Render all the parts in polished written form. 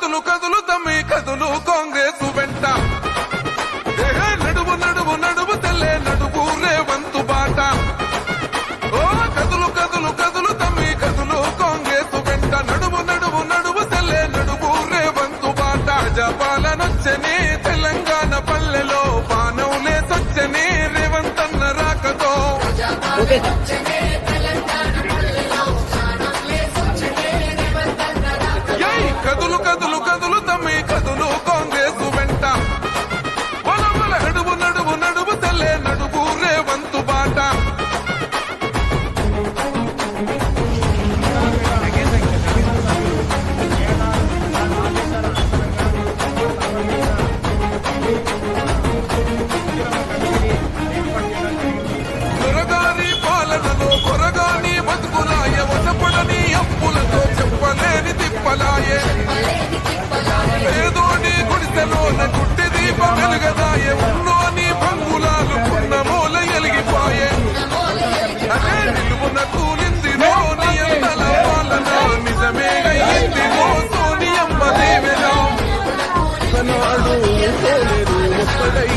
కదులు కదులు తమ్మి కదులు కాంగ్రెస్ వెంట నడువు నడువు నడువు తెల్లే నడువు రేవంతు బాట ఓ కదులు కదులు కదులు తమ్మి కదులు కాంగ్రెస్ వెంట నడువు నడువు నడువు తెల్లే నడువు రేవంతు బాట ప్రజాపాలనొచ్చని తెలంగాణ పల్లెలో పానవులే సొచ్చని రేవంతన్న రాకతో కదులు కదులు కదులు తమ్మి కదులు కాంగ్రెస్ వెంట నడువు నడువు నడువు తెల్లే నడువు రేవంతు బాట దొరగారి పాలనలో కొరగాని బతుకులాయ వసపడని అప్పులతో చెప్పలేని తిప్పలాయే పేదోడి గుడిసెలోన గుడ్డి దీపం వెలుగదాయే ఉన్నోని బంగులాలు పున్న మూల ఎలిగిపోయే అదే నిలువున కూలింది నియంతల పాలన నిజమే అయ్యింది సోనియమ్మ దేవెలా నాడు పోలేదు ఒక్కడై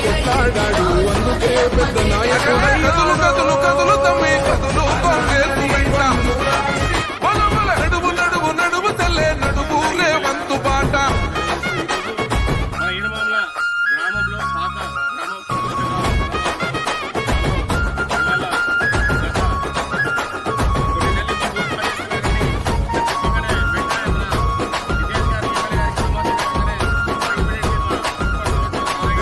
కొట్లాడాడు అందుకే పెద్ద నాయకుడు కదులు కదులు కదులు తమ్మి కదులు కాంగ్రెస్ వెంట నడువు నడువు నడువు తెల్లే నడువు రేవంతు బాట గ్రామంలో పాత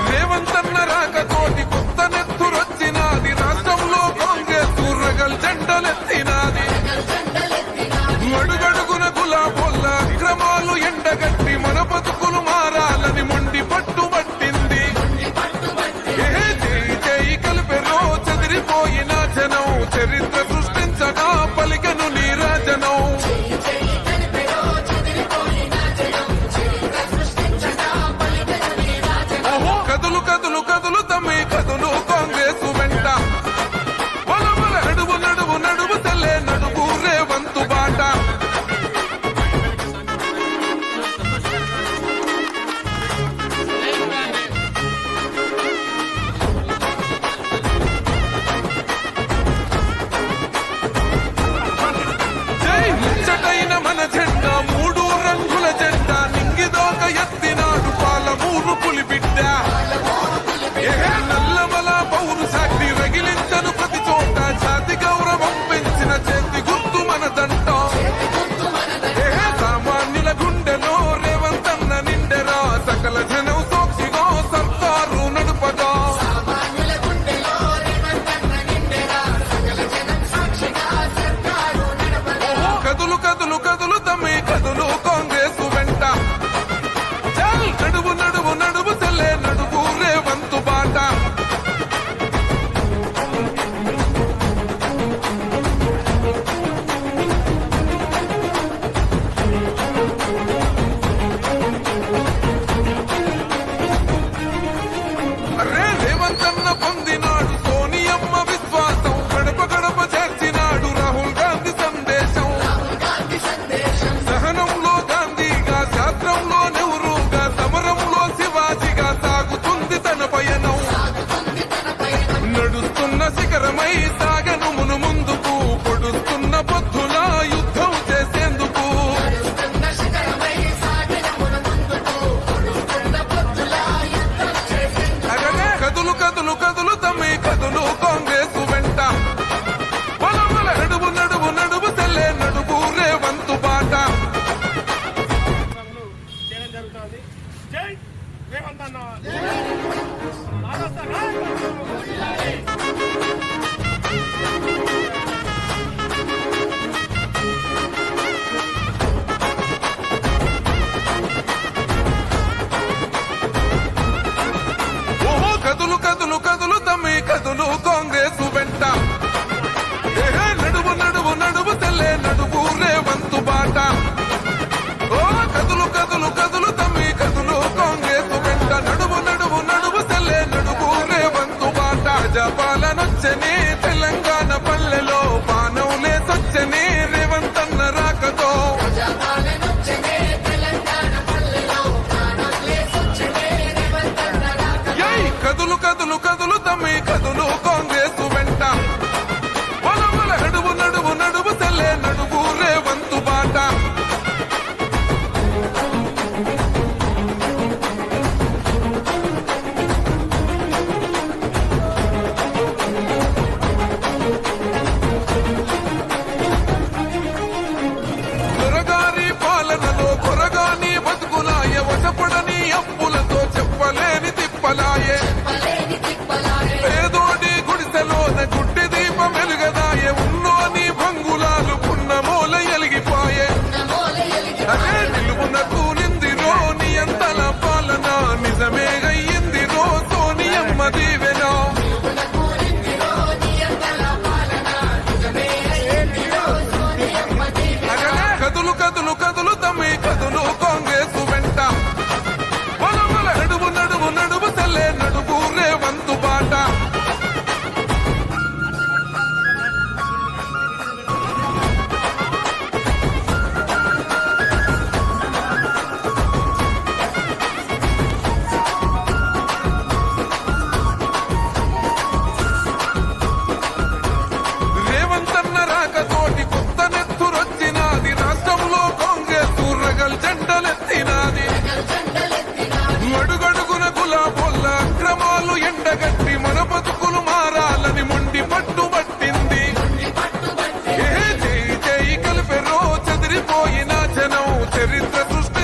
రేవంతన్న రాకతోటి కొత్త నెత్తురొచ్చినాది రాష్ట్రంలో కాంగ్రెస్ రగల్ జెండలెత్తినాది అడుగడుగున గులాబోళ్ళ అక్రమాలు ఎండగట్టి మన బతుకులు మారాలని మొండి పట్టుబట్టింది చేయి చేయి కలిపెరో చెదిరిపోయిన జనం చరిత్ర సృష్టించగా పలికను నీరాజనం కదులు కదులు కదులు తమ్మి కదులు కాంగ్రెస్ వెంట నడువు నడువు నడువు తెల్లే నడువు రేవంతు బాట జనం చరిత్ర సృష్టి